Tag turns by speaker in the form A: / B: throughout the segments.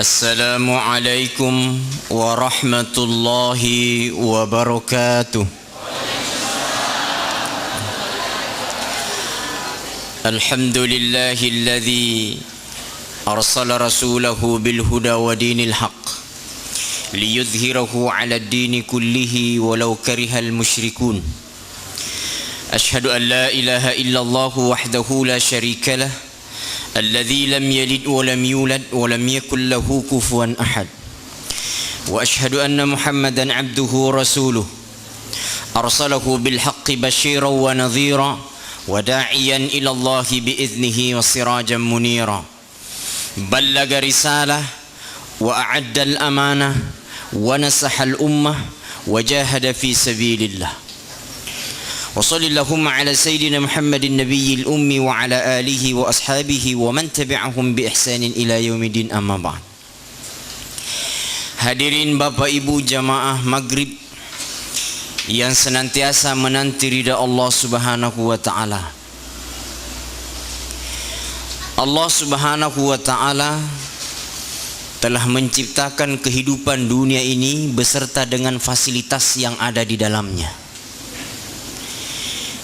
A: Assalamualaikum warahmatullahi wabarakatuh. Alhamdulillahilladzi arsala rasulahu bilhuda wa dinil haqq liyudhhirahu 'ala ad-dini kullihi walau karihal musyrikun. Ashhadu an la ilaha illallah wahdahu la syarika lah الذي لم يلد ولم يولد ولم يكن له كفوا أحد وأشهد أن محمدا عبده ورسوله أرسله بالحق بشيرا ونذيرا وداعيا إلى الله بإذنه وسراجا منيرا بلغ رسالة وأعد الأمانة ونصح الأمة وجاهد في سبيل الله. وصلى اللهم على سيدنا محمد النبي الأمي وعلى آله وأصحابه ومن تبعهم بإحسان إلى يوم الدين أما بعد. Hadirin Bapak Ibu jamaah Maghrib yang senantiasa menanti ridha Allah Subhanahu wa taala. Allah Subhanahu wa taala telah menciptakan kehidupan dunia ini beserta dengan fasilitas yang ada di dalamnya.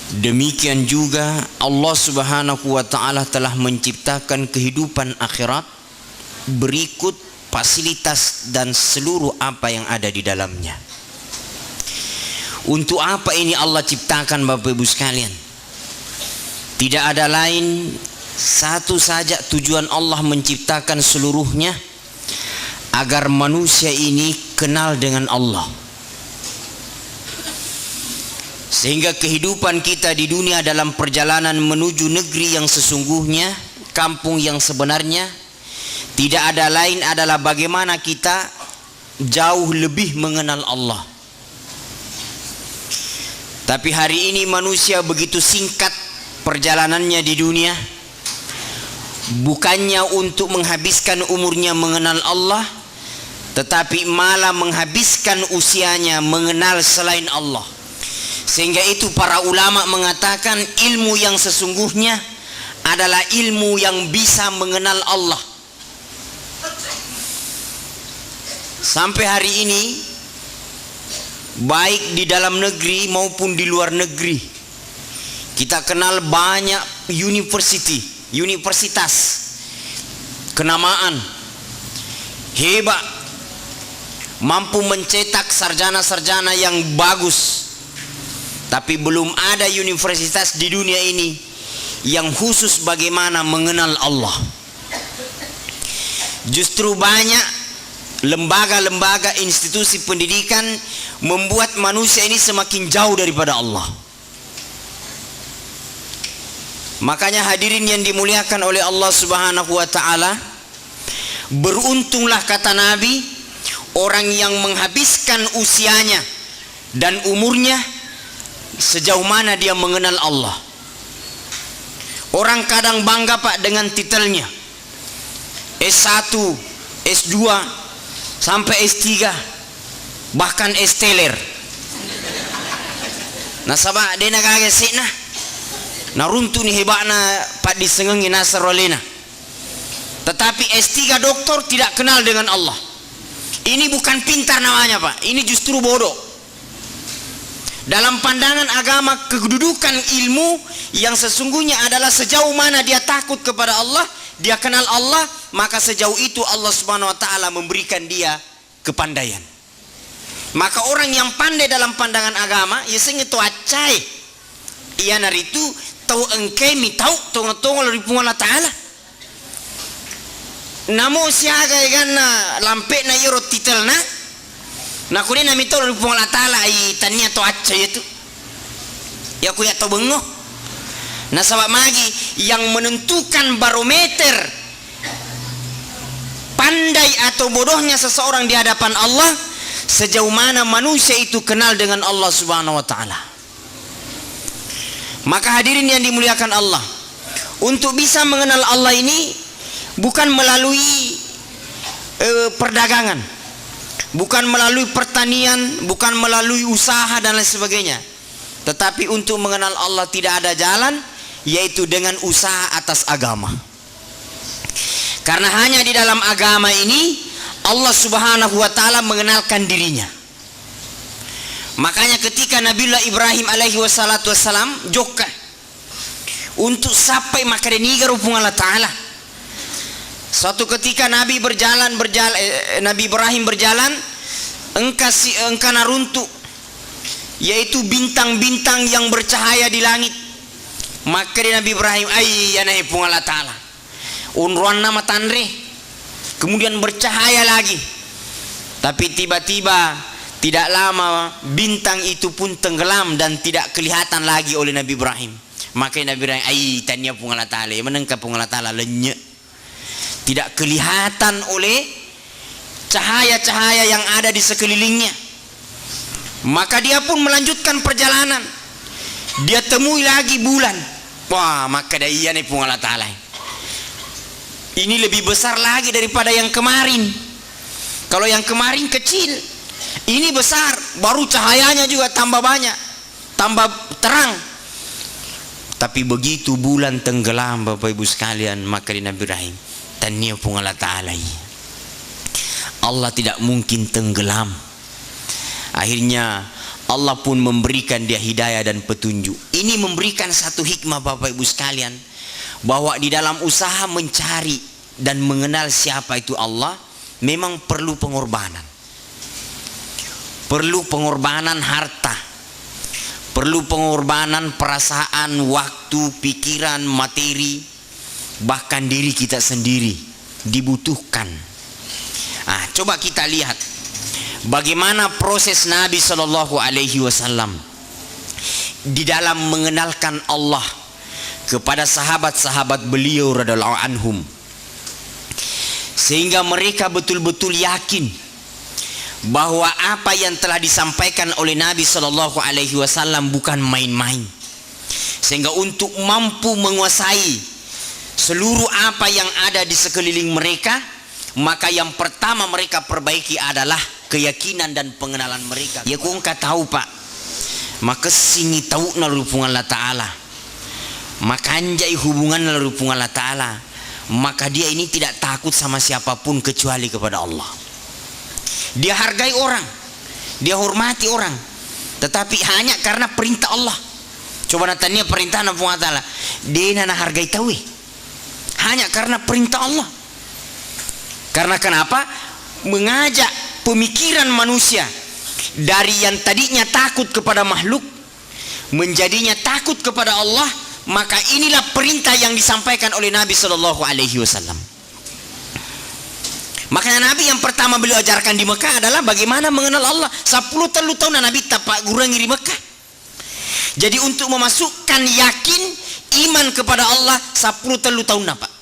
A: Demikian juga Allah Subhanahu wa taala telah menciptakan kehidupan akhirat berikut fasilitas dan seluruh apa yang ada di dalamnya. Untuk apa ini Allah ciptakan Bapak Ibu sekalian? Tidak ada lain, satu saja tujuan Allah menciptakan seluruhnya, agar manusia ini kenal dengan Allah. Sehingga kehidupan kita di dunia dalam perjalanan menuju negeri yang sesungguhnya, kampung yang sebenarnya, tidak ada lain adalah bagaimana kita jauh lebih mengenal Allah. Tapi hari ini manusia begitu singkat perjalanannya di dunia, bukannya untuk menghabiskan umurnya mengenal Allah, tetapi malah menghabiskan usianya mengenal selain Allah. Sehingga itu para ulama mengatakan ilmu yang sesungguhnya adalah ilmu yang bisa mengenal Allah. Sampai hari ini, baik di dalam negeri maupun di luar negeri, kita kenal banyak universitas kenamaan hebat, mampu mencetak sarjana-sarjana yang bagus. Tapi belum ada universitas di dunia ini yang khusus bagaimana mengenal Allah. Justru banyak lembaga-lembaga institusi pendidikan membuat manusia ini semakin jauh daripada Allah. Makanya hadirin yang dimuliakan oleh Allah Subhanahu wa taala, beruntunglah kata Nabi orang yang menghabiskan usianya dan umurnya sejauh mana dia mengenal Allah. Orang kadang bangga Pak dengan titelnya S1, S2 sampai S3, bahkan S-teler. Nah sabah dia nak kagak sih nah runtu ni hebatna Pak disengengi nasar olehna. Tetapi S3 doktor tidak kenal dengan Allah. Ini bukan pintar namanya Pak, ini justru bodoh. Dalam pandangan agama, kedudukan ilmu yang sesungguhnya adalah sejauh mana dia takut kepada Allah, dia kenal Allah, maka sejauh itu Allah Subhanahu wa taala memberikan dia kepandaian. Maka orang yang pandai dalam pandangan agama, ya sing itu acai. Ia naritu tahu engke mi tahu tong-tong dari Allah taala. Namo siaga igana lampe na yoro titelna. Nah kunin nami tol rupong Allah taala ai tania to acca itu ya ku ya to bengo. Nah sabab magi yang menentukan barometer pandai atau bodohnya seseorang di hadapan Allah, sejauh mana manusia itu kenal dengan Allah Subhanahu wa taala. Maka hadirin yang dimuliakan Allah, untuk bisa mengenal Allah ini bukan melalui perdagangan, bukan melalui pertanian, bukan melalui usaha dan lain sebagainya. Tetapi untuk mengenal Allah tidak ada jalan, yaitu dengan usaha atas agama. Karena hanya di dalam agama ini Allah Subhanahu wa taala mengenalkan dirinya. Makanya ketika Nabiullah Ibrahim alaihi wassalam joka untuk sampai maka denigar hubungan Allah taala. Suatu ketika Nabi Ibrahim berjalan, engkana runtuh, yaitu bintang-bintang yang bercahaya di langit. Maka Nabi Ibrahim nahi hubungan Allah taala. Unruan nama tanre, kemudian bercahaya lagi. Tapi tiba-tiba tidak lama bintang itu pun tenggelam dan tidak kelihatan lagi oleh Nabi Ibrahim. Maka Nabi Ibrahim tanya pungal ta'ala, menengkap pungal ta'ala lenyek, tidak kelihatan oleh cahaya-cahaya yang ada di sekelilingnya. Maka dia pun melanjutkan perjalanan. Dia temui lagi bulan. Wah, maka dia nih pungal ta'ala, ini lebih besar lagi daripada yang kemarin. Kalau yang kemarin kecil, ini besar, baru cahayanya juga tambah banyak, tambah terang. Tapi begitu bulan tenggelam Bapak Ibu sekalian, maka di Nabi Ibrahim tanya pungal ta'ala, Allah tidak mungkin tenggelam. Akhirnya Allah pun memberikan dia hidayah dan petunjuk. Ini memberikan satu hikmah Bapak Ibu sekalian, bahwa di dalam usaha mencari dan mengenal siapa itu Allah memang perlu pengorbanan. Perlu pengorbanan harta, perlu pengorbanan perasaan, waktu, pikiran, materi, bahkan diri kita sendiri dibutuhkan. Coba kita lihat bagaimana proses Nabi Shallallahu Alaihi Wasallam di dalam mengenalkan Allah kepada sahabat-sahabat beliau radhiyallahu anhum, sehingga mereka betul-betul yakin bahwa apa yang telah disampaikan oleh Nabi Shallallahu Alaihi Wasallam bukan main-main. Sehingga untuk mampu menguasai seluruh apa yang ada di sekeliling mereka, maka yang pertama mereka perbaiki adalah keyakinan dan pengenalan mereka. Ya kau enggak tahu Pak, maka singi tahu nalur hubungan Allah Ta'ala, maka anjay hubungan nalur hubungan Allah Ta'ala, maka dia ini tidak takut sama siapapun kecuali kepada Allah. Dia hargai orang, dia hormati orang, tetapi hanya karena perintah Allah. Coba natanya perintah Allah Ta'ala, dia nana hargai tahu, hanya karena perintah Allah. Karena kenapa? Mengajak pemikiran manusia dari yang tadinya takut kepada makhluk menjadinya takut kepada Allah. Maka inilah perintah yang disampaikan oleh Nabi Shallallahu Alaihi Wasallam. Makanya Nabi yang pertama beliau ajarkan di Mekah adalah bagaimana mengenal Allah. 10 tahun Nabi tapak gurangi di Mekah. Jadi untuk memasukkan yakin iman kepada Allah 10 tahun apa?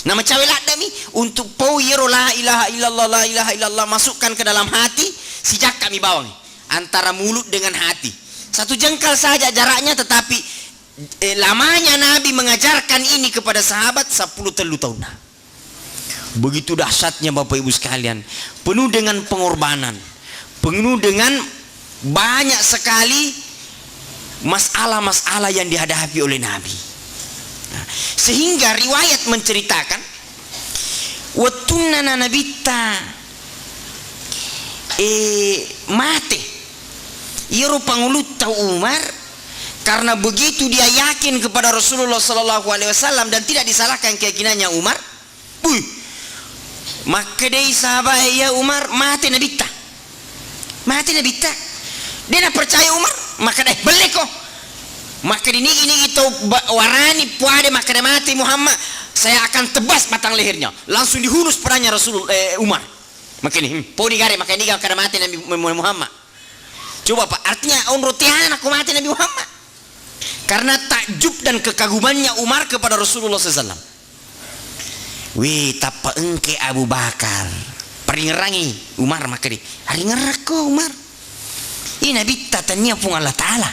A: Nama cawelah dami untuk poyero la ilaha illallah masukkan ke dalam hati, sejak kami bawang antara mulut dengan hati. 1 jengkal saja jaraknya, tetapi lamanya Nabi mengajarkan ini kepada sahabat 10 tahun. Begitu dahsyatnya Bapak Ibu sekalian, penuh dengan pengorbanan, penuh dengan banyak sekali masalah-masalah yang dihadapi oleh Nabi. Sehingga riwayat menceritakan watunana nabita mate iru pangulut tahu Umar, karena begitu dia yakin kepada Rasulullah Sallallahu Alaihi Wasallam dan tidak disalahkan keyakinannya Umar. Maka dia sahabat ya Umar mati nabita, dia nak percaya Umar, maka dah beli kok. Maka ini itu warani puade, maka dia mati Muhammad, saya akan tebas batang lehernya. Langsung dihunus pedangnya Umar. Maka ini podi gare, maka ini akan mati Nabi Muhammad. Coba Pak, artinya on rotihan aku mati Nabi Muhammad karena takjub dan kekagumannya Umar kepada Rasulullah SAW. Wih, tapa engke Abu Bakar peringerangi Umar, maka di hari ngerak ko Umar ini Nabi tatanya pun Allah Ta'ala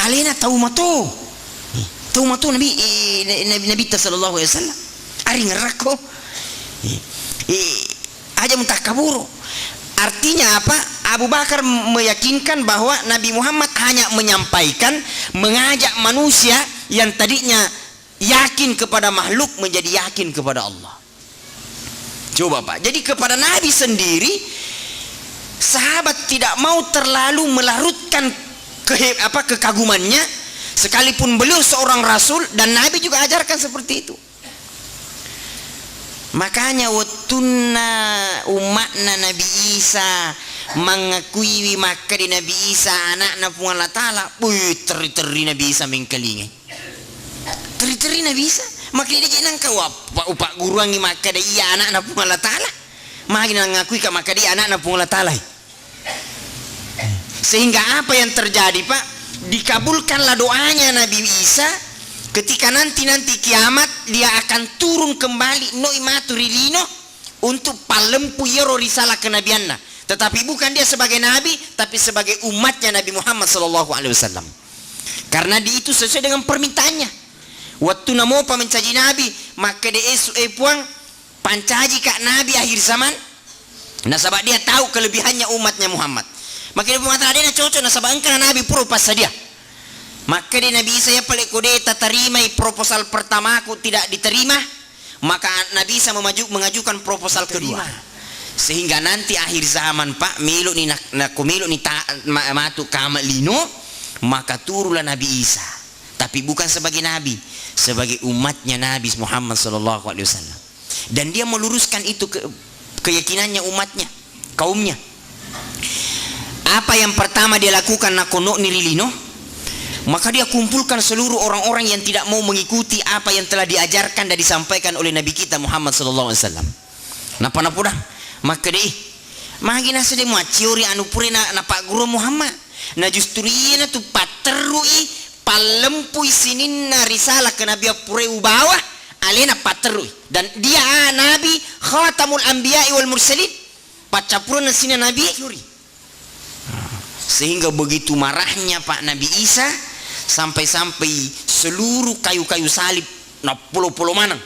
A: alena tahu mato Nabi Sallallahu Alaihi Wasallam hari ngerak ko aja muntah kaburu. Artinya apa? Abu Bakar meyakinkan bahwa Nabi Muhammad hanya menyampaikan, mengajak manusia yang tadinya yakin kepada makhluk menjadi yakin kepada Allah. Coba Pak. Jadi kepada Nabi sendiri, sahabat tidak mau terlalu melarutkan kekagumannya, sekalipun beliau seorang rasul dan Nabi juga ajarkan seperti itu. Makanya watunna umatna Nabi Isa mengakui maka di Nabi Isa anakna pun Allah Ta'ala. Teri-teri Nabi Isa mengkelingi. Teri-teri Nabi Isa. Maka dia jenang kau upak guru angi maka dia iya anakna pun Allah Ta'ala. Maka ngakui ka maka dia anakna pun Allah Ta'ala. Sehingga apa yang terjadi Pak? Dikabulkanlah doanya Nabi Isa. Ketika nanti kiamat dia akan turun kembali noimatulilino untuk palempu yero risalah kenabianna. Tetapi bukan dia sebagai nabi, tapi sebagai umatnya Nabi Muhammad SAW. Karena di itu sesuai dengan permintaannya. Waktu namo pa mencaji nabi, maka dia puang pancaji kak nabi akhir zaman. Nasabah dia tahu kelebihannya umatnya Muhammad. Maka dia mengatakan dia cocok nasabah engkau nabi pura pas dia. Maka dia Nabi Isa ya paling kudeta terima proposal pertama aku tidak diterima, maka Nabi Isa mengajukan proposal kedua. Sehingga nanti akhir zaman Pak milu ni nakumilu ni matu kamalino, maka turunlah Nabi Isa. Tapi bukan sebagai nabi, sebagai umatnya Nabi Muhammad SAW. Dan dia meluruskan itu keyakinannya umatnya, kaumnya. Apa yang pertama dia lakukan nakono nirilino? Maka dia kumpulkan seluruh orang-orang yang tidak mau mengikuti apa yang telah diajarkan dan disampaikan oleh Nabi kita Muhammad SAW. Napa dah? Maka dia magina sedih muaciori anu puri na Pak Guru Muhammad. Na justru iya tu paterui palempui sinin na risalah ke Nabi pure ubawa alena paterui. Dan dia Nabi khatamul anbiya'i wal mursalin. Pacapurun na sinin Nabi. Sehingga begitu marahnya Pak Nabi Isa, sampai-sampai seluruh kayu-kayu salib na pulau-pulau mana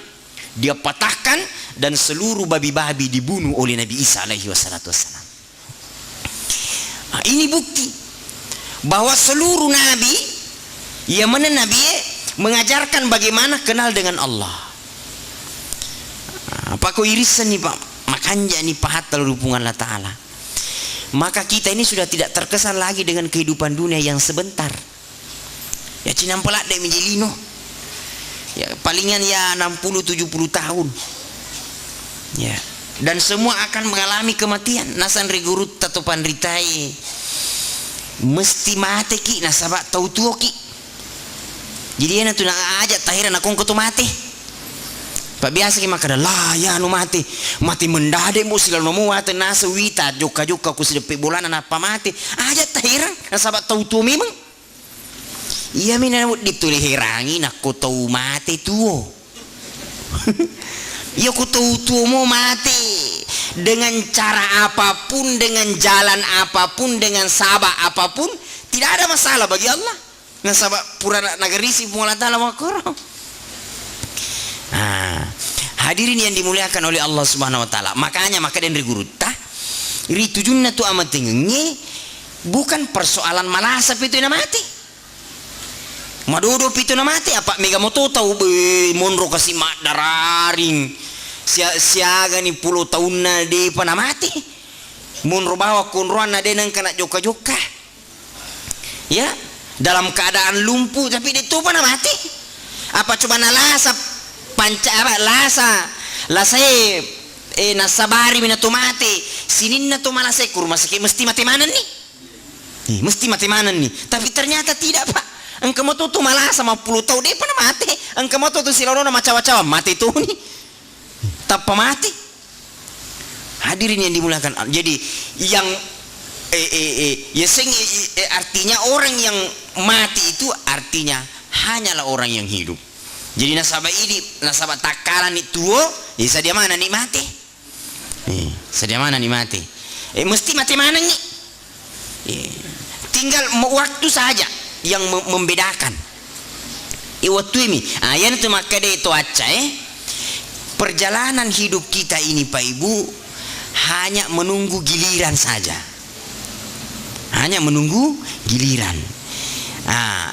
A: dia patahkan dan seluruh babi-babi dibunuh oleh Nabi Isa alaihi wassalam. Nah, ini bukti bahwa seluruh nabi yang mana nabi mengajarkan bagaimana kenal dengan Allah. Apa kau irisan nih Pak? Makanya nih pahat terlalu hubungan Allah Ta'ala. Maka kita ini sudah tidak terkesan lagi dengan kehidupan dunia yang sebentar. Ya Cina pelak dek menjelino. Ya palingan ya 60-70 tahun. Ya. Dan semua akan mengalami kematian. Nasan rigurut tatopan ritai. Mesti mati ki nasabak tahu tuo ki. Jadi enak tu nak ajak tahiran aku tu mati. Pak biasa ki makada lah ya anu mati mendade mo sila no mo ate nasa wita joka ku sedepe bolanan apa mati ajak tahiran nasabak tahu tuo memang. Iya mina dituli hirangi nak ko tahu mati tuo. Iya ko tahu tuo mo mati dengan cara apapun, dengan jalan apapun, dengan sabak apapun tidak ada masalah bagi Allah. Nasabak pura nagarisi pun Allah Ta'ala wakoro. Hadirin yang dimuliakan oleh Allah Subhanahu wa Ta'ala. Makanya maka dan rigurutah ritujunna tu amat tinggi bukan persoalan malasap itu yang mati. Madodo itu na mati apa mega moto tahu be monro kasih mak dararing siaga ni 10 tahun na di pana mati monro bawa kunruan na denang kena joka ya dalam keadaan lumpuh tapi itu pana mati apa coba nalasa panca apa lasa nasabari minato mati sinin na to malasay kurma sakit mesti mati manan nih mesti mati manan nih tapi ternyata tidak Pak. Engkau mau tuh malah sama 10 tahun dia pernah mati. Engkau mau tuh silono nama cawa-cawa mati tuh nih. Tanpa mati. Hadirin yang dimuliakan. Jadi yang artinya orang yang mati itu artinya hanyalah orang yang hidup. Jadi nasabah takaran itu ya sadia mana nih mati. Sadia mana nih mati. Mesti mati mana nih? Tinggal waktu saja yang membedakan. Waktu ini yang itu maka dia itu aja perjalanan hidup kita ini Pak Ibu hanya menunggu giliran saja. Hanya menunggu giliran.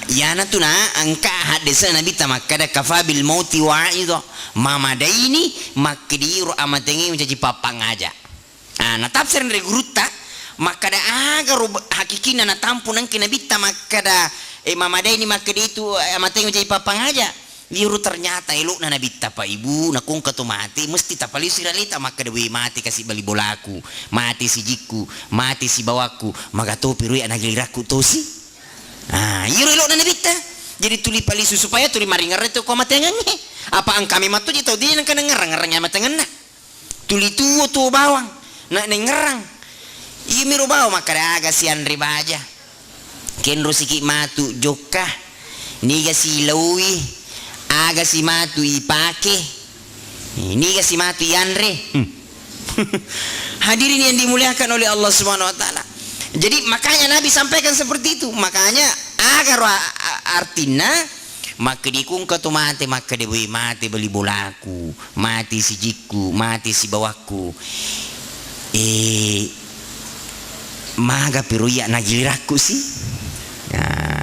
A: yana tu na angka hadisa nabi tamakada kafabil mauti wa'ido mama daini makdiru amatengi mencaci papang aja. Na tafsir dari guruta makada agar hakikina na tampun angki nabi tamakada mama daini makdi itu amatengi mencaci papang aja. Liru ternyata elok na nabi tapa ibu nakung katu mati mesti tapali siralita makada we mati kasih bali bolaku mati si jiku mati si bawaku magato pirui anagiliraku tosi. Yiro elok na nabita jadi tuli palisu supaya tuli maringar itu ko matengangnya apa ang kami matu jitau dia nang kana ngerang-ngerangnya matengan na tuli tuo tuo bawang na ngerang iya miro bawa makada aga si Andri baja kenro siki matu joka niga si lawi aga si matu ipake niga si matu Andre. Hadirin yang dimuliakan oleh Allah Subhanahu wa taala. Jadi makanya Nabi sampaikan seperti itu. Makanya agar artinya maka dikung katu mati maka dewi mati beli bolaku mati si jiku mati si bawaku maga piruya nagiliraku sih.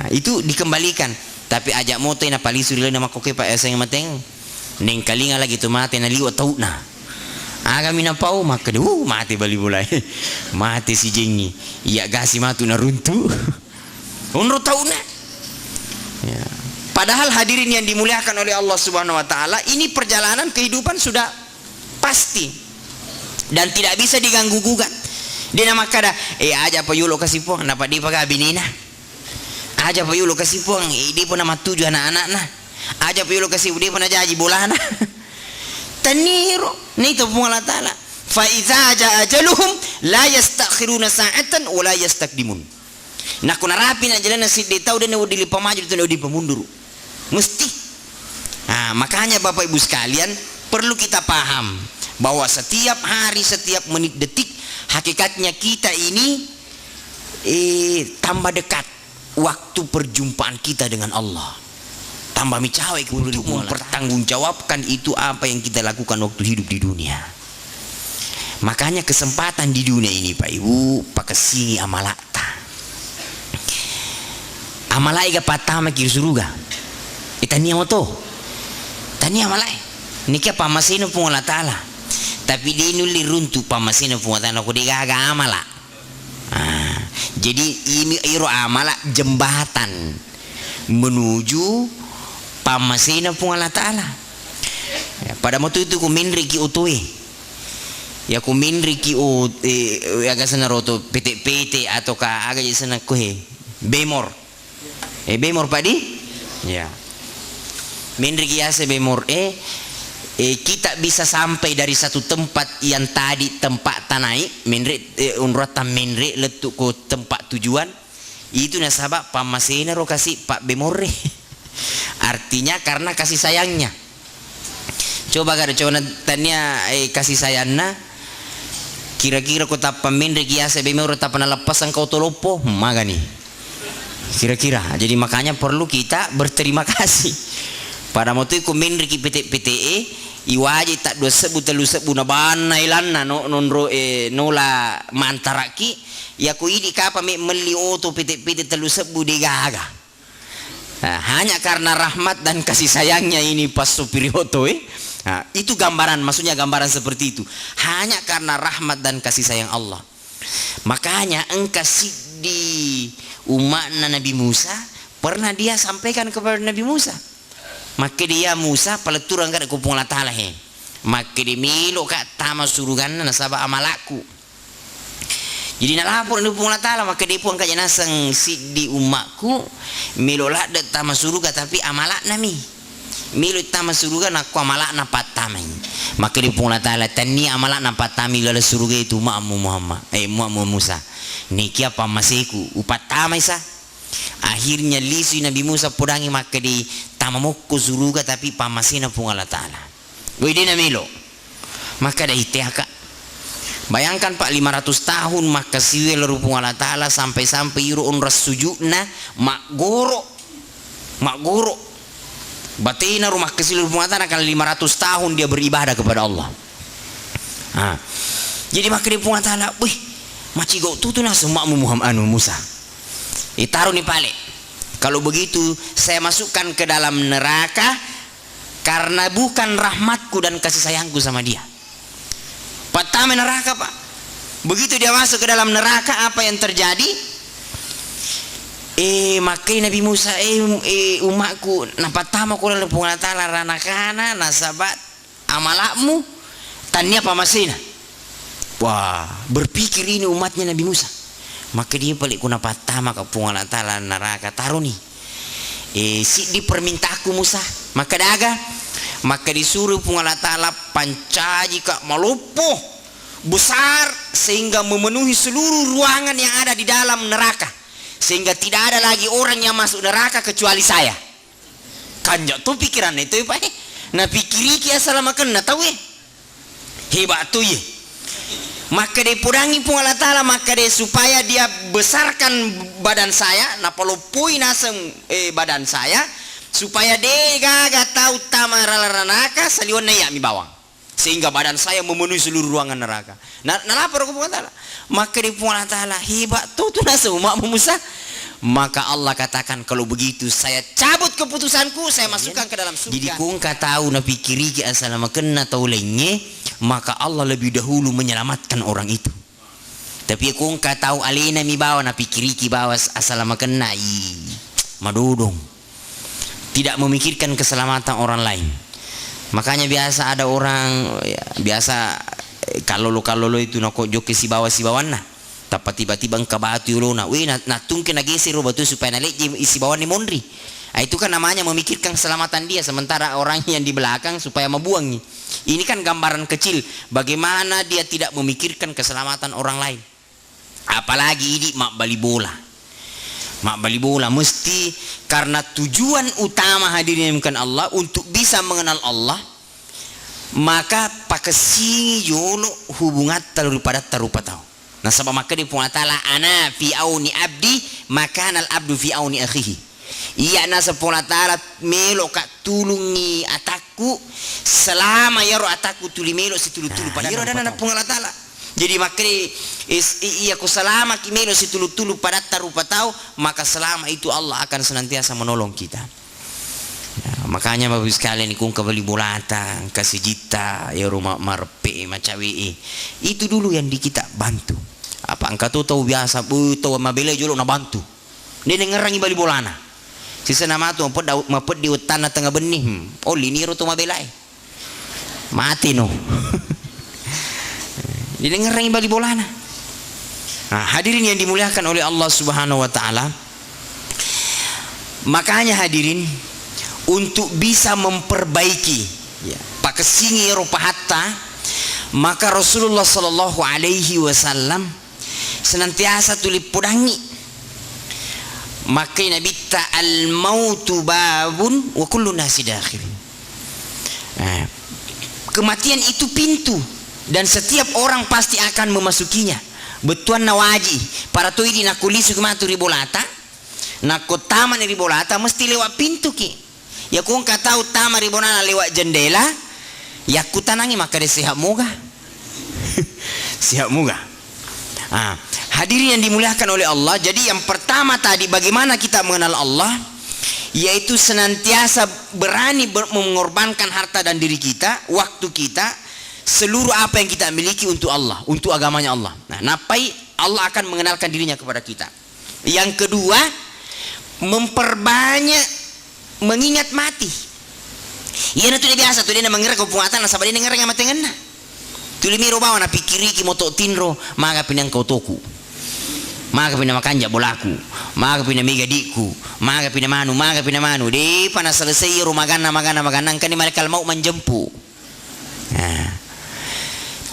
A: Itu dikembalikan tapi ajak moto ina palisu dile nama koke pa esa yang mateng neng kalinga lagi tu mati na liwa tau na aga mina pau maka mati bali mulai mati si jengi iya gasi matu na runtu unro tau na ya. Padahal hadirin yang dimuliakan oleh Allah Subhanahu wa taala ini perjalanan kehidupan sudah pasti dan tidak bisa diganggu gugat. Dia nama kada aja pa yulo kasih po napa di paga binina aja pa yulo kasih po di po nama tujuh anak-anak na aja pa yulo kasih di po na jaji bolana taniro ni to po Allah taala fa iza jaa ajaluhum la yastakhiruna sa'atan wa la yastakdimun. Na kuna rapi na jalan si de tau dan dili pamaju dan di pemundur mesti. Makanya Bapak Ibu sekalian perlu kita paham bahwa setiap hari setiap menit detik hakikatnya kita ini tambah dekat waktu perjumpaan kita dengan Allah. Tambah micawe untuk mempertanggungjawabkan itu apa yang kita lakukan waktu hidup di dunia. Makanya kesempatan di dunia ini Pak Ibu pakasini amalata. Amalai ga patama kiri suruga. Itania mo to. Tania amalai. Nikia pamasino po Allah Ta'ala. Tapi di nuli runtu pamasino po Allah Ta'ala ko di gaga amala. Jadi ini iro amala jembatan menuju pamasina po Allah Ta'ala. Pada waktu itu kuminri ki utuwi. Ya kuminri ki aga sana roto PT atau ka aga sana kuhe bemor. Bemor padi? Ya. Minri ki ase bemor kita bisa sampai dari satu tempat yang tadi tempat tanai minri unrata minri letuk ko tempat tujuan itu nasabak pamasina ro kasih pak bemorre. Artinya karena kasih sayangnya. Coba kada coba tanya kasih sayangna kira-kira ko tapa minri ki ase bemor tapa nalapas ang kau tolopo magani. Kira-kira jadi makanya perlu kita berterima kasih pada waktu itu minri ki PTE iwaji tak dua sebu telu sebu na bana ilanna nonro nola mantaraki ya ku idi kapa meli oto PT telu sebu de gaga. Hanya karena rahmat dan kasih sayangnya ini pas supir oto itu gambaran, maksudnya gambaran seperti itu. Hanya karena rahmat dan kasih sayang Allah. Makanya engkau di umat Nabi Musa pernah dia sampaikan kepada Nabi Musa. Maka dia Musa peleturan kada kupung Allah Ta'ala he. Maka dia milo ka tama surugan na nasaba amalaku. Jadi nalapor ni kupung Allah Ta'ala maka dia pun kaja nasang si di umatku milo lah de tama suruga tapi amalak nami. Milo tama suruga na ku amalak na patamay. Maka dia kupung Allah Ta'ala tani amalak na patami lala suruga itu umatmu Muhammad umatmu Musa. Nikia pamaseku upatamay sa. Akhirnya lisu Nabi Musa podangi maka di tamamokko suruga tapi pamasina pun Allah Ta'ala. Wede na milo. Maka dah itiaka. Bayangkan Pak 500 tahun maka siwel rupung Allah Ta'ala sampai-sampai iru unras sujudna mak goro. Batina rumah kecil rupung Allah Ta'ala kalau 500 tahun dia beribadah kepada Allah. Jadi maka dia pun Allah Ta'ala, wih, maci go tu na semakmu Muhammad Musa. Taruh ni pale Kalau begitu saya masukkan ke dalam neraka karena bukan rahmatku dan kasih sayangku sama dia. Pertama neraka, Pak. Begitu dia masuk ke dalam neraka, apa yang terjadi? Makai Nabi Musa, umatku, napatama ko lang pungatala ranakana nasabat amalakmu tanya pamasina. Wah, berpikir ini umatnya Nabi Musa. Maka dia balik kuna patama ka pungatala neraka taruni. Si di permintaku Musa, maka daga, maka disuruh pungatala pancaji ka malupuh besar sehingga memenuhi seluruh ruangan yang ada di dalam neraka. Sehingga tidak ada lagi orang yang masuk neraka kecuali saya. Kanjak tuh pikiran itu Pak. Nah pikiri kia salamakan na tahu hebat tuh ye. Maka dia pudangi pun Allah Ta'ala, maka dia supaya dia besarkan badan saya, na palupui nasem badan saya, supaya dia gak tahu tamaralaranaka saliwan na mi bawang. Sehingga badan saya memenuhi seluruh ruangan neraka. Nah lapor ke Allah Ta'ala. Maka dia pun Allah Ta'ala, hebat tuh nasa umatmu Musa. Maka Allah katakan, kalau begitu saya cabut keputusanku, saya masukkan ke dalam surga. Jadi kung tahu na pikiri ki asalamaken na tahu lainnya, maka Allah lebih dahulu menyelamatkan orang itu. Tapi kung tahu alena mi bawa na pikiri ki bawa asalamaken na madudong. Tidak memikirkan keselamatan orang lain. Makanya biasa ada orang ya, biasa kalau lo itu nak joki si bawan na, tapi tiba-tiba engkau batu lo na, natungkin lagi si batu supaya nalik isi bawan ni mondri. Itu kan namanya memikirkan keselamatan dia, sementara orang yang di belakang supaya membuangnya. Ini kan gambaran kecil bagaimana dia tidak memikirkan keselamatan orang lain. Apalagi ini mak bali bola. Mak bali bola mesti karena tujuan utama hadirin bukan Allah untuk bisa mengenal Allah, maka pakesi yolo hubungan terlalu pada tarupa tahu. Nah sebab maka dia ta'ala ana fi auni abdi maka al abdu fi auni akhihi. Iya na sepuluh ta'ala melo kak tulungi ataku selama yaro ataku tuli melo situlu-tulu pada yaro dan anak pungal ta'ala. Jadi maka iya ku selama kimelo situlu-tulu pada tarupa tahu, maka selama itu Allah akan senantiasa menolong kita. Ya, makanya bagus sekalian kung kabali bulata kasih jita ya rumah marpe macawi itu dulu yang di kita bantu. Apa angka tahu biasa tahu mabele jolo na bantu. Dia ngerangi bali bolana. Sisa nama tu mapet di hutan tengah benih. Oh liniro tu mabelai. Mati no. Dia ngerangi bali bolana. Nah, hadirin yang dimuliakan oleh Allah Subhanahu wa taala. Makanya hadirin untuk bisa memperbaiki ya, pakesingi rupa hatta, maka Rasulullah sallallahu alaihi wasallam senantiasa tulip pudangi maka Nabi ta al mautu babun wa kullu nasi dakhil. Kematian itu pintu dan setiap orang pasti akan memasukinya. Betuan nawaji para tuidi nakulisu kematu ribolata nakotama ni ribolata mesti lewat pintu ki. Ya kung tahu tama ribonana lewat jendela, ya kutanangi maka dia siap moga. Siap moga. Hadirin yang dimuliakan oleh Allah, jadi yang pertama tadi bagaimana kita mengenal Allah, yaitu senantiasa berani mengorbankan harta dan diri kita, waktu kita, seluruh apa yang kita miliki untuk Allah, untuk agamanya Allah. Nah, napai Allah akan mengenalkan dirinya kepada kita. Yang kedua, memperbanyak mengingat mati. Iya na tu dia biasa tu dia na mengira ko pungatan na sabadi na ngira mati ngana. Tu limiro bawa na pikiri ki moto tinro maga pinang kau toku. Maga pinang makanja bolaku. Maga pinang migadiku. Maga pinang manu. Di pana selesai rumagana magana kan ni malaikat mau menjemput. Nah.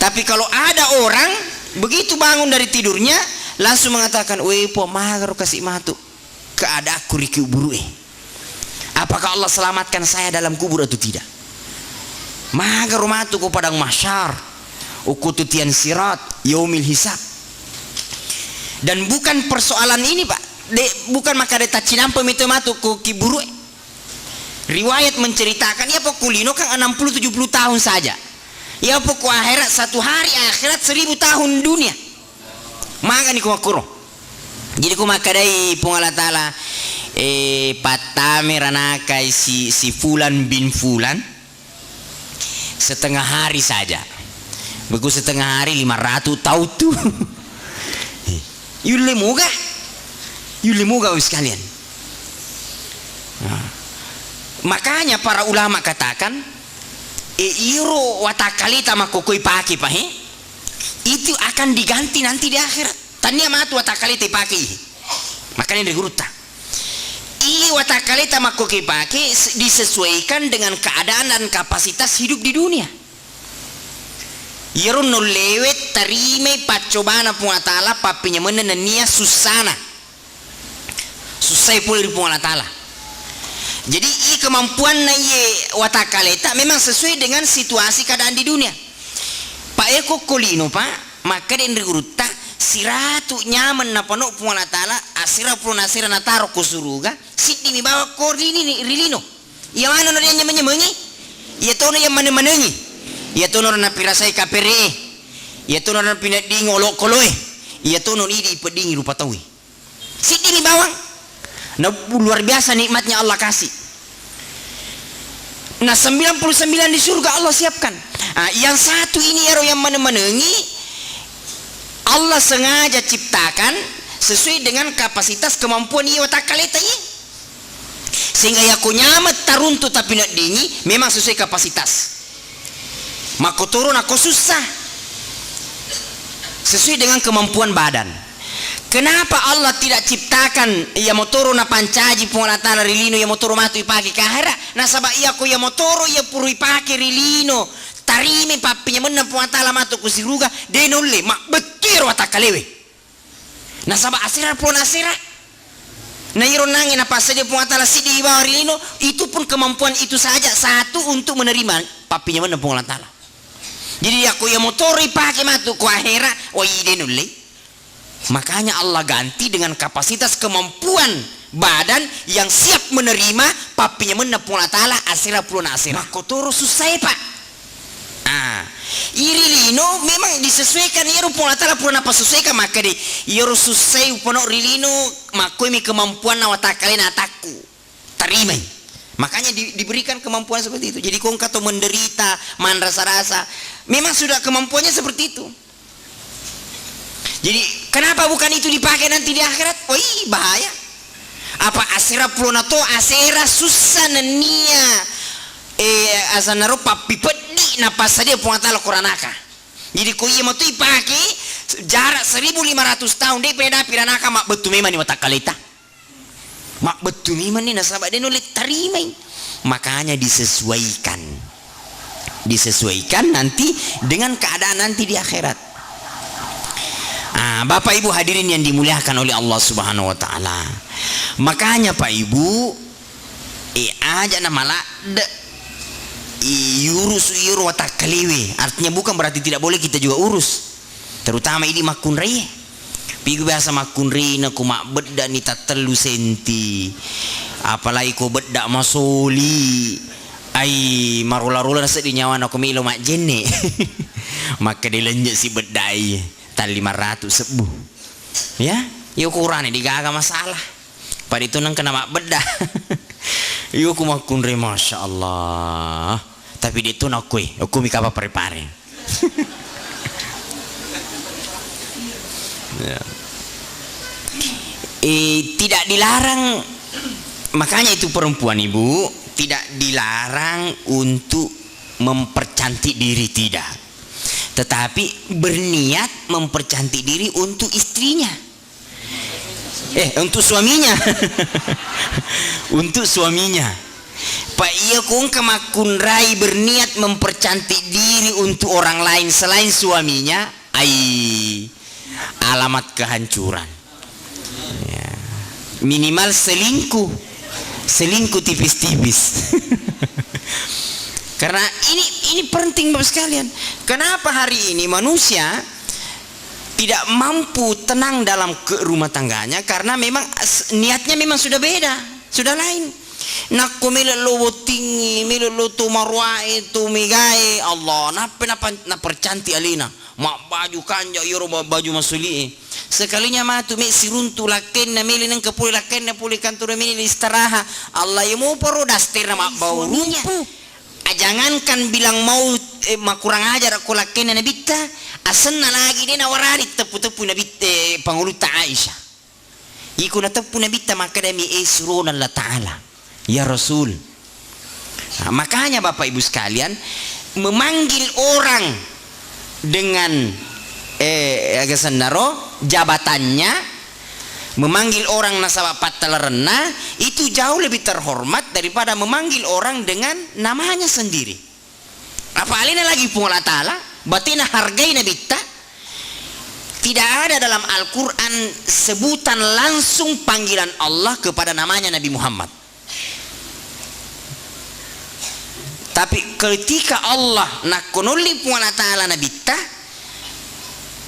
A: Tapi kalau ada orang begitu bangun dari tidurnya langsung mengatakan, "Weh, po maga ro kasih matu." Keadaanku riki buru Apakah Allah selamatkan saya dalam kubur atau tidak? Maka rumah itu ku padang mahsyar, ukututian sirat, yaumil hisab. Dan bukan persoalan ini Pak, bukan maka deta cinampe itu matu ku kiburu. Riwayat menceritakan ya pokulino kan 60-70 tahun saja. Ya pokok akhirat satu hari akhirat 1000 tahun dunia. Maka ni ku makuro. Jadi ku makadai pung Allah Ta'ala patame ranakai si Fulan bin Fulan setengah hari saja. Begitu setengah hari 500 tahu tuh. Yule muga sekalian. Nah, makanya para ulama katakan iro watakalita makokoi paki pahe itu akan diganti nanti di akhirat. Tania matu watakalita paki. Makanya diguruta. Ili watakalita makokoi paki disesuaikan dengan keadaan dan kapasitas hidup di dunia. Yero no lewet tarime pacobana Puang Ta'ala papinya menenania susana susai pula di Puang Ta'ala. Jadi kemampuan na ye watakaleta memang sesuai dengan situasi keadaan di dunia. Pak Eko kolino pak maka den reguruta siratu nyaman na pano Puang Ta'ala asira pun asira na taro ko suruga sidi mi bawa ko rilino yang mana no dia nyaman-nyamangi ya tono yang mana-manangi ya tono na pirasai kapere ya tono na pinading olok koloe ya tono ini pedingi rupa tawi sidi ni bawang nah luar biasa nikmatnya Allah kasih. Nah 99 di surga Allah siapkan. Nah, yang satu ini yang menengi Allah sengaja ciptakan sesuai dengan kapasitas kemampuan ia watakaleta ini sehingga ya ku nyamet taruntu tapi nak dingi memang sesuai kapasitas. Maka turun aku susah sesuai dengan kemampuan badan. Kenapa Allah tidak ciptakan ya motoro na pancaji Puang Ta'ala rilino ya motoro matu ipake kahara nasaba iya ko ya motoro ya puru ipake rilino tarime papinya menna Puang Ta'ala matu kusiruga denolle mak betir watakalewe nasaba asira pun asira na iro nangin apa saja Puang Ta'ala sidi bawah rilino itu pun kemampuan itu saja satu untuk menerima papinya menna Puang Ta'ala. Jadi aku ya motoro ipake matu ku akhira o denolle. Makanya Allah ganti dengan kapasitas kemampuan badan yang siap menerima papinya menna Puang Ta'ala asira pulun asira makotoro susah pak. Iri lino memang disesuaikan iro Puang Ta'ala pulun apa sesuaikan maka di iro susah upono rilino makoi mi kemampuan na watakale na ataku tarimai. Makanya diberikan kemampuan seperti itu. Jadi kau kata menderita man rasa-rasa memang sudah kemampuannya seperti itu. Jadi kenapa bukan itu dipakai nanti di akhirat? Oh iya bahaya. Apa asira plonato asira susah nenia asanaro papi pedi napa saja Puang Ta'ala Quranaka. Jadi kau iya mau tu dipakai jarak 1500 tahun dia peda piranaka mak betul memang ni watakalita. Mak betul memang ni nasabak dia nulit tarimai. Makanya disesuaikan nanti dengan keadaan nanti di akhirat. Bapak Ibu hadirin yang dimuliakan oleh Allah Subhanahu wa taala. Makanya Pak Ibu aja nama urus watakaliwe. Artinya bukan berarti tidak boleh kita juga urus. Terutama ini makun reye. Pigu biasa makun reye na kumak bedda ni tatelu senti. Apalagi ko bedda masoli. Ai marula-rula nasa di nyawa na kumilo mak jene. Maka dilenjak si bedai. Tal 500 sebuh ya yuk ukurannya digaga masalah pada itu nang kena mak bedah yuk kumakun re masya Allah tapi dia tu nak kue aku mika apa prepare ya. Tidak dilarang makanya itu perempuan ibu tidak dilarang untuk mempercantik diri tidak tetapi berniat mempercantik diri untuk istrinya untuk suaminya untuk suaminya Pak iya kung kemakun rai berniat mempercantik diri untuk orang lain selain suaminya alamat kehancuran ya. Minimal selingkuh tipis-tipis. Karena ini penting Bapak sekalian. Kenapa hari ini manusia tidak mampu tenang dalam rumah tangganya? Karena memang niatnya memang sudah beda, sudah lain. Nak kumila lo tinggi, mila lo tu marwa itu migai Allah. Napa percanti alina? Mak baju kanja yoro baju masuli. sekalinya matu me siruntu laken na meli nang kapuli laken na puli kantor meli istiraha Allah yemu poru dastir na baurunya. Jangankan bilang mau kurang ajar aku laken na bitta asenna lagi dia nawarari tepu-tepu na bitta panguluta Aisyah. Iku na tepu na bitta maka demi isrun Allah Ta'ala ya Rasul. Nah, makanya Bapak Ibu sekalian memanggil orang dengan jabatannya, memanggil orang nasabah patalarena itu jauh lebih terhormat daripada memanggil orang dengan namanya sendiri. Apalagi lagi pun Allah Ta'ala batina hargai nabi ta. Tidak ada dalam Al-Quran sebutan langsung panggilan Allah kepada namanya Nabi Muhammad. Tapi ketika Allah nakonuli pun Allah Ta'ala nabi ta,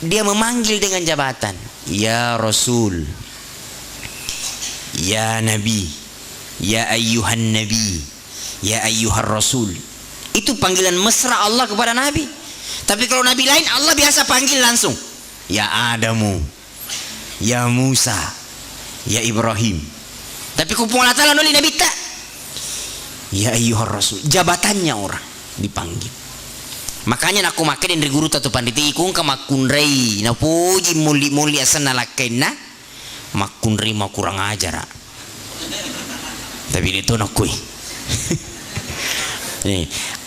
A: dia memanggil dengan jabatan ya Rasul, ya Nabi, ya ayyuhan Nabi, ya ayyuhar Rasul. Itu panggilan mesra Allah kepada Nabi. Tapi kalau Nabi lain Allah biasa panggil langsung ya Adamu, ya Musa, ya Ibrahim. Tapi kupung Allah Ta'ala nuli Nabi tak ya ayyuhar Rasul, jabatannya orang dipanggil. Makanya aku makan dari guru tatu panditi ikung ka makunrei na puji muli asana lakena makunrei mau kurang ajar. Tapi itu nakui.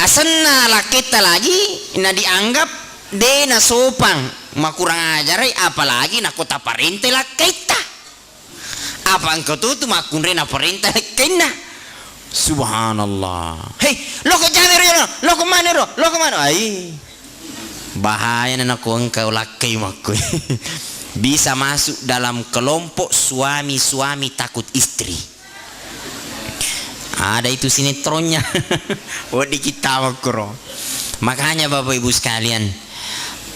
A: Asana laketa lagi na dianggap de na sopang mau kurang ajar apalagi na kota parente laketa. Apa engkau tu makunrei na parente lakena. Subhanallah. Hei, lo ke jalan lo ke mana lo ke mana? Ai, bahaya nak engkau lakai makui. Bisa masuk dalam kelompok suami takut istri. Ada itu sinetronnya. Di kita makro. Makanya Bapak Ibu sekalian,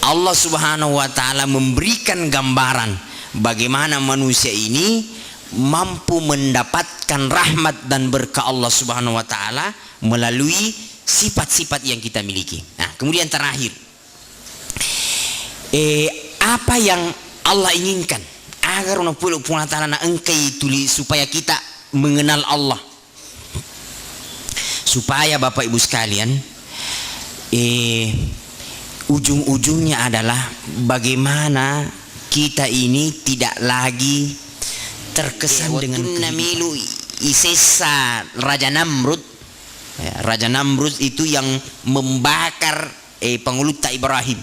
A: Allah Subhanahu wa Ta'ala memberikan gambaran bagaimana manusia ini mampu mendapatkan rahmat dan berkah Allah Subhanahu wa Ta'ala melalui sifat-sifat yang kita miliki. Nah, kemudian terakhir, apa yang Allah inginkan agar Allah Ta'ala na engkai tuli supaya kita mengenal Allah, supaya Bapak Ibu sekalian ujung-ujungnya adalah bagaimana kita ini tidak lagi terkesan dengan namilu isesa Raja Namrud. Raja Namrud itu yang membakar penguluta Ibrahim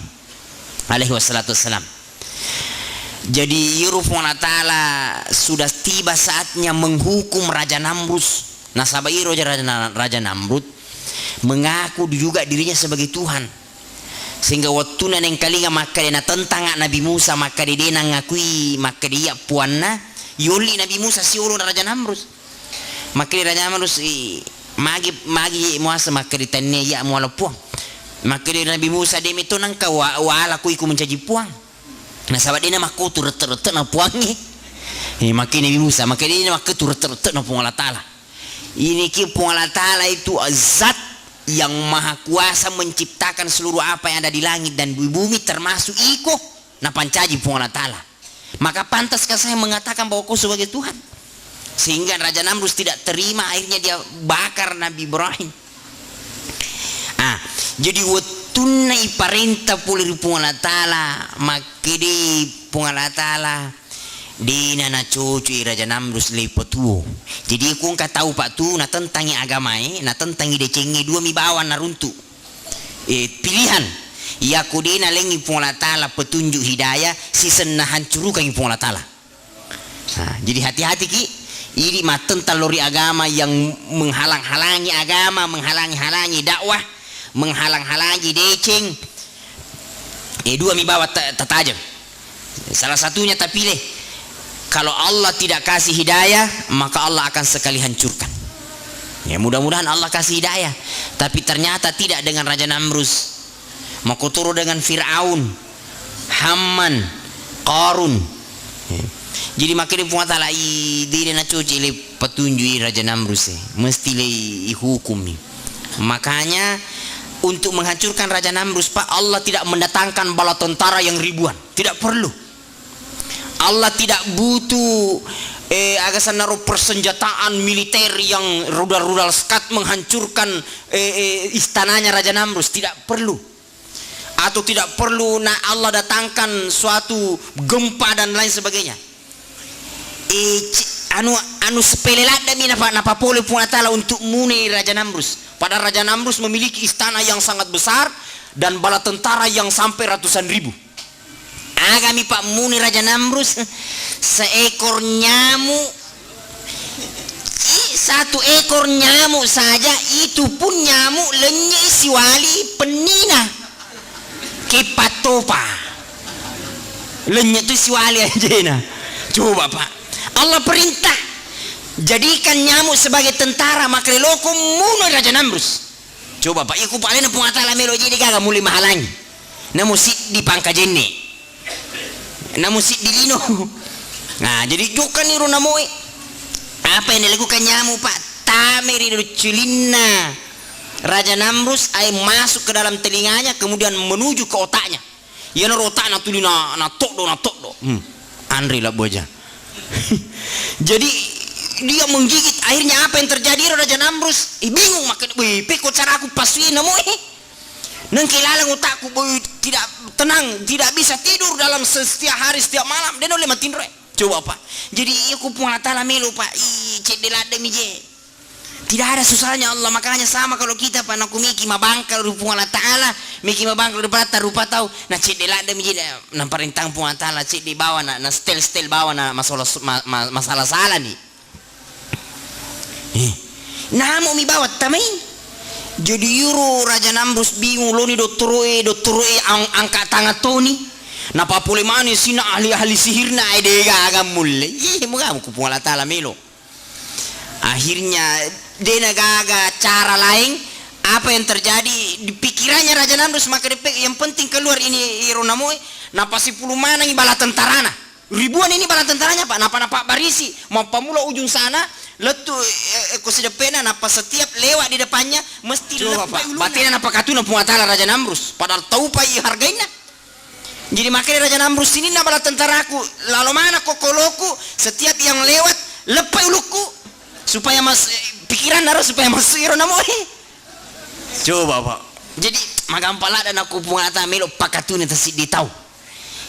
A: alaihi wassalam. Jadi Allah Ta'ala sudah tiba saatnya menghukum Raja Namrud. Nasabah Raja Namrud mengaku juga dirinya sebagai Tuhan, sehingga waktu neng kalinga maka dia tentang Nabi Musa maka dia ngakui maka dia puanna yuli Nabi Musa si ulun Raja Namrud. Maka Raja Namrud magi muasa maka ditanya ya muala puang. Maka Nabi Musa dia itu nang ka wala ku iku mencaji puang. Nah sahabat dia mak kotor rete na puangi. Maka Nabi Musa maka dia mak kotor rete na puang Allah Ta'ala. Ini ki puang Allah Ta'ala itu zat yang maha kuasa menciptakan seluruh apa yang ada di langit dan di bumi termasuk iko na pancaji puang Allah Ta'ala. Maka pantaskah saya mengatakan bahwa kau sebagai Tuhan? Sehingga Raja Namrud tidak terima, akhirnya dia bakar Nabi Ibrahim. Jadi watuna iparenta pulih pung Allah Ta'ala makidi pung Allah Ta'ala di nana cucu Raja Namrud lepotuo. Jadi aku nggak tahu pak tu na tentangi agama na tentangi decengi dua mi bawa na runtu pilihan. Ya kudina lengi pung Allah Ta'ala petunjuk hidayah si senah hancurukan pung Allah Ta'ala. Jadi hati-hati ki, ini maten talori agama yang menghalang-halangi agama, menghalangi dakwah, menghalang-halangi deceng. Dua mi bawa tajam. Salah satunya tak pilih. Kalau Allah tidak kasih hidayah, maka Allah akan sekali hancurkan. Ya mudah-mudahan Allah kasih hidayah. Tapi ternyata tidak dengan Raja Namrud. Maka turun dengan Fir'aun, Haman, Qarun. Jadi makin punya tala diri na cuci le petunjuk Raja Namrud mesti le hukum. Makanya untuk menghancurkan Raja Namrud Pak Allah tidak mendatangkan bala tentara yang ribuan, tidak perlu. Allah tidak butuh agasan naruh persenjataan militer yang rudal-rudal skat menghancurkan istananya Raja Namrus, tidak perlu. Atau tidak perlu Allah datangkan suatu gempa dan lain sebagainya. Anu sepele lada napa boleh Puan Ta'ala untuk muni Raja Namrus. Padahal Raja Namrus memiliki istana yang sangat besar dan bala tentara yang sampai ratusan ribu. Agami Pak muni Raja Namrus seekor nyamuk, satu ekor nyamuk saja, itu pun nyamuk lenyek si wali penina kepatopa lenyek tu si wali aja nah. Coba Pak, Allah perintah jadikan nyamuk sebagai tentara, maka loko muni Raja Namrus. Coba Pak, iku paling Puan Ta'ala melo jadi kagak mulai mahalangi namun si di pangkajene namun si di lino. Nah jadi juga niru namoi apa yang dilakukan nyamuk Pak, tameri cilina Raja Namrus ay masuk ke dalam telinganya kemudian menuju ke otaknya. Ya na otak na tulina na tok do. Andri lah boja. Jadi dia menggigit, akhirnya apa yang terjadi Raja Namrus bingung makan peko cara aku pasuin namoi nengkilalang otakku tidak tenang, tidak bisa tidur dalam setiap hari setiap malam dan oleh matin roe. Coba Pak, jadi aku Puan Ta'ala melu Pak, cek delade mije. Tidak ada susahnya Allah, makanya sama kalau kita Pak nak miki mabangkal Puan Ta'ala, miki mabangkal rupa tahu, nah cek delade mije na perintah Puan Ta'ala cek di bawah na stel bawah na masalah salah nih. Nah mau mi bawa tamai. Jadi yuru Raja Namrus bingung lo ni doktoroe angkat tangan Tony napa pole mana sina ahli sihirna ide gaga mulle moga ku Puan Ta'ala melo. Akhirnya dia gaga cara lain. Apa yang terjadi di pikirannya Raja Namrus, maka yang penting keluar ini ironamoy napa si puluh mana ini bala tentarana ribuan ini bala tentaranya Pak, napa barisi mau pamula ujung sana letu kosedepena napa setiap lewat di depannya mesti lepai uluna. Batina napa katuna Puan Ta'ala Raja Namrus padahal tahu pai harganya. Jadi makanya Raja Namrus ini napa tentaraku lalu mana kokoloku setiap yang lewat lepai uluku supaya pikiran naruh supaya masuk iro namoy. Coba Pak. Jadi magampala dan aku Puan Ta'ala melo pakatuna tasi ditahu.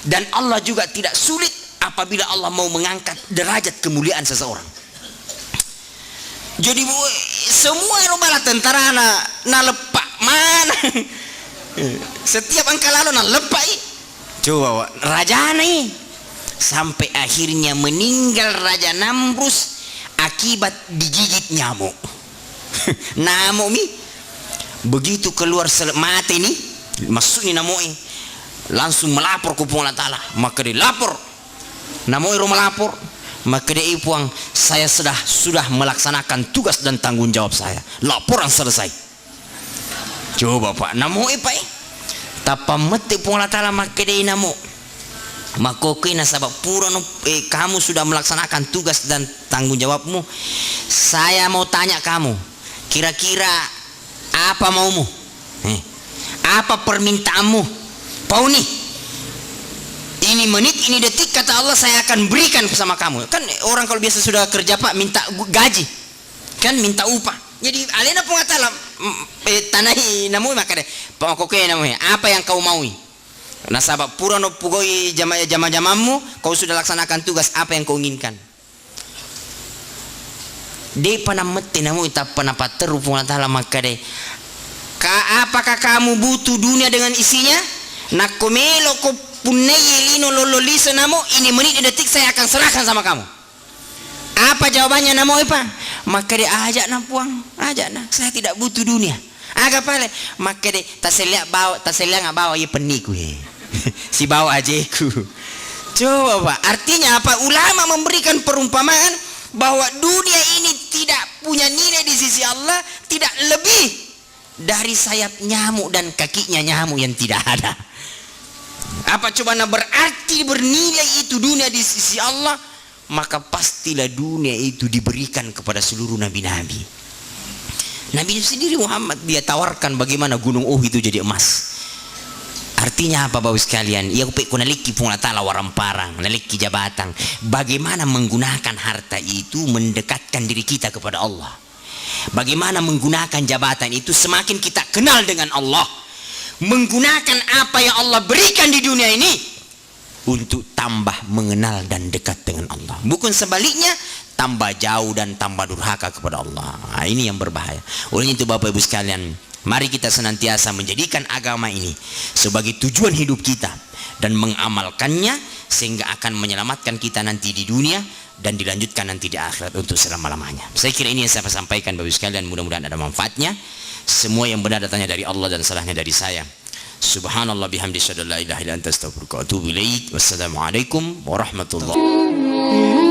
A: Dan Allah juga tidak sulit apabila Allah mau mengangkat derajat kemuliaan seseorang. Jadi semua bala tentara na lepak mana setiap angka lalu na lepak coba raja nih sampai akhirnya meninggal Raja Namrus akibat digigit nyamuk. Namuk mi begitu keluar mati nih masuk nih namuk langsung melapor ke Puan Ta'ala, maka dia lapor namuk melapor. Maka dia ipuang saya sudah melaksanakan tugas dan tanggung jawab saya. Laporan selesai. Coba Pak, namo Pak. Tapa mati Puan Ta'ala maka dia namo. Maka kena sabab pura kamu sudah melaksanakan tugas dan tanggung jawabmu. Saya mau tanya kamu, kira-kira apa maumu? Apa permintaanmu? Pau nih. Ini menit, ini detik kata Allah saya akan berikan bersama kamu. Kan orang kalau biasa sudah kerja Pak minta gaji, kan minta upah. Jadi alena Puan Ta'ala tanahi namui maka deh pokoknya namanya apa yang kau maui. Nah sabab pura no pugoi jamamu kau sudah laksanakan tugas apa yang kau inginkan. Dia pernah mati namui tak pernah pateru Puan Ta'ala maka deh. Apakah kamu butuh dunia dengan isinya? Nak komelo ko punai lino lololisa namo ini menit detik saya akan serahkan sama kamu. Apa jawabannya namo Pak? Maka dia ajak na puang, ajak na. Saya tidak butuh dunia. Agak pale, maka dia taselia nggak bawa ya peniku si bawa ajeku. Coba Pak, artinya apa? Ulama memberikan perumpamaan bahwa dunia ini tidak punya nilai di sisi Allah, tidak lebih dari sayap nyamuk dan kakinya nyamuk yang tidak ada. Apa coba berarti bernilai itu dunia di sisi Allah, maka pastilah dunia itu diberikan kepada seluruh nabi-nabi. Nabi sendiri Muhammad dia tawarkan bagaimana gunung Uhud itu jadi emas. Artinya apa Bapak sekalian? Ya ku naliki pun ta'ala warang parang, naliki jabatan. Bagaimana menggunakan harta itu mendekatkan diri kita kepada Allah. Bagaimana menggunakan jabatan itu semakin kita kenal dengan Allah. Menggunakan apa yang Allah berikan di dunia ini untuk tambah mengenal dan dekat dengan Allah. Bukan sebaliknya, tambah jauh dan tambah durhaka kepada Allah. Nah, ini yang berbahaya. Oleh itu Bapak Ibu sekalian, mari kita senantiasa menjadikan agama ini sebagai tujuan hidup kita dan mengamalkannya sehingga akan menyelamatkan kita nanti di dunia dan dilanjutkan nanti di akhirat untuk selama-lamanya. Saya kira ini yang saya sampaikan Bapak Ibu sekalian, mudah-mudahan ada manfaatnya. Semua yang benar datangnya dari Allah dan salahnya dari saya. Subhanallah bihamdi, syada la ilaha illa anta, astaghfiruka wa atubu ilaik. Wassalamualaikum warahmatullahi wabarakatuh.